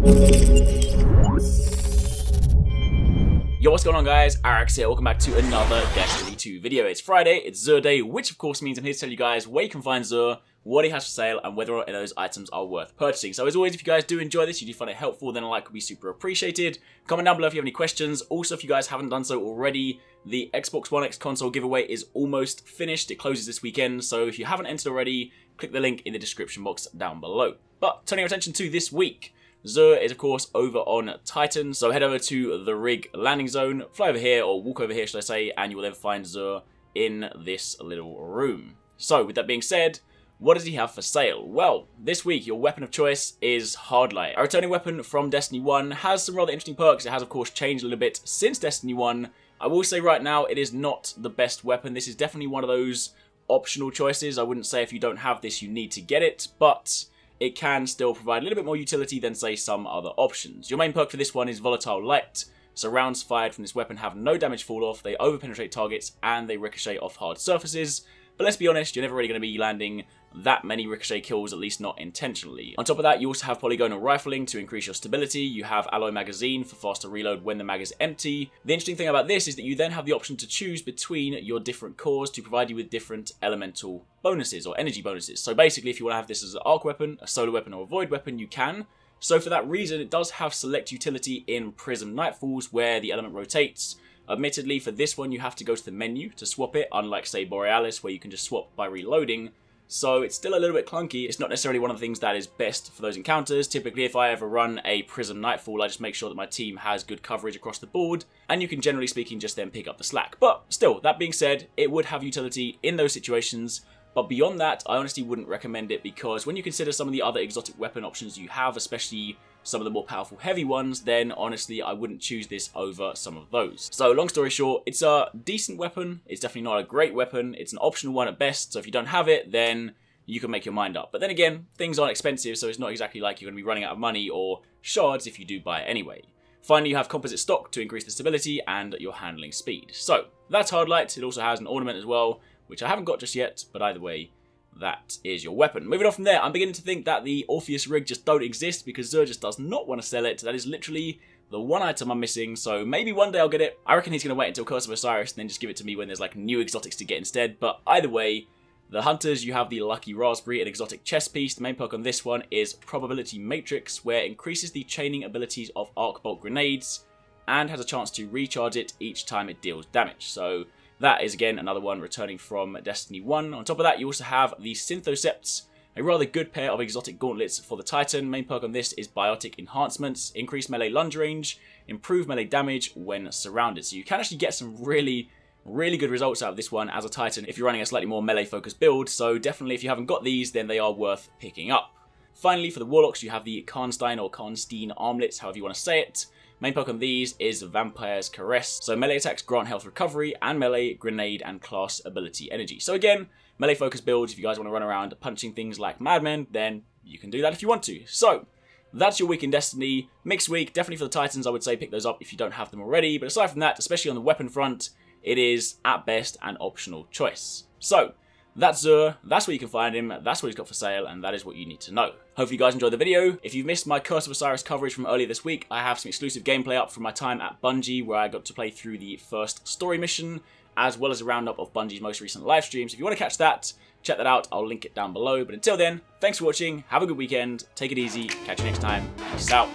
Yo, what's going on guys? Arekkz here, welcome back to another Destiny 2 video. It's Friday, it's XUR day, which of course means I'm here to tell you guys where you can find XUR, what he has for sale, and whether or not those items are worth purchasing. So as always, if you guys do enjoy this, you do find it helpful, then a like would be super appreciated. Comment down below if you have any questions. Also, if you guys haven't done so already, the Xbox One X console giveaway is almost finished. It closes this weekend, so if you haven't entered already, click the link in the description box down below. But turning our attention to this week, XUR is of course over on Titan, so head over to the rig landing zone, fly over here, or walk over here should I say, and you will then find XUR in this little room. So with that being said, what does he have for sale? Well, this week your weapon of choice is Hardlight. A returning weapon from Destiny 1, has some rather interesting perks. It has of course changed a little bit since Destiny 1. I will say right now it is not the best weapon. This is definitely one of those optional choices. I wouldn't say if you don't have this you need to get it, but it can still provide a little bit more utility than, say, some other options. Your main perk for this one is Volatile Light, so rounds fired from this weapon have no damage fall off, they over-penetrate targets, and they ricochet off hard surfaces. But let's be honest, you're never really going to be landing that many ricochet kills, at least not intentionally. On top of that, you also have polygonal rifling to increase your stability, you have alloy magazine for faster reload when the mag is empty. The interesting thing about this is that you then have the option to choose between your different cores to provide you with different elemental bonuses or energy bonuses. So basically, if you want to have this as an arc weapon, a solar weapon, or a void weapon, you can. So for that reason, it does have select utility in Prism Nightfalls where the element rotates. Admittedly, for this one, you have to go to the menu to swap it, unlike, say, Borealis, where you can just swap by reloading. So it's still a little bit clunky. It's not necessarily one of the things that is best for those encounters. Typically, if I ever run a Prism Nightfall, I just make sure that my team has good coverage across the board, and you can, generally speaking, just then pick up the slack. But still, that being said, it would have utility in those situations. But beyond that, I honestly wouldn't recommend it, because when you consider some of the other exotic weapon options you have, especially some of the more powerful heavy ones, then honestly I wouldn't choose this over some of those. So long story short, it's a decent weapon, it's definitely not a great weapon, it's an optional one at best, so if you don't have it, then you can make your mind up. But then again, things aren't expensive, so it's not exactly like you're going to be running out of money or shards if you do buy it anyway. Finally, you have composite stock to increase the stability and your handling speed. So that's Hardlight. It also has an ornament as well, which I haven't got just yet, but either way, that is your weapon. Moving on from there, I'm beginning to think that the Orpheus rig just don't exist because XUR just does not want to sell it. That is literally the one item I'm missing, so maybe one day I'll get it. I reckon he's going to wait until Curse of Osiris and then just give it to me when there's like new exotics to get instead. But either way, the hunters, you have the Lucky Raspberry, an exotic chest piece. The main perk on this one is Probability Matrix, where it increases the chaining abilities of arc bolt grenades and has a chance to recharge it each time it deals damage. So that is, again, another one returning from Destiny 1. On top of that, you also have the SYNTHOCEPS, a rather good pair of exotic gauntlets for the Titan. Main perk on this is BIOTIC Enhancements, increase melee lunge range, improve melee damage when surrounded. So you can actually get some really good results out of this one as a Titan if you're running a slightly more melee-focused build. So definitely, if you haven't got these, then they are worth picking up. Finally, for the Warlocks, you have the KARNSTEIN or KARNSTEIN armlets, however you want to say it. Main perk on these is Vampire's Caress, so melee attacks grant health recovery, and melee, grenade, and class ability energy. So again, melee focused builds, if you guys want to run around punching things like madmen, then you can do that if you want to. So that's your week in Destiny. Mixed week, definitely for the Titans, I would say pick those up if you don't have them already, but aside from that, especially on the weapon front, it is, at best, an optional choice. So that's XUR, that's where you can find him, that's what he's got for sale, and that is what you need to know. Hopefully you guys enjoyed the video. If you've missed my Curse of Osiris coverage from earlier this week, I have some exclusive gameplay up from my time at Bungie, where I got to play through the first story mission, as well as a roundup of Bungie's most recent live streams. If you want to catch that, check that out, I'll link it down below. But until then, thanks for watching, have a good weekend, take it easy, catch you next time, peace out.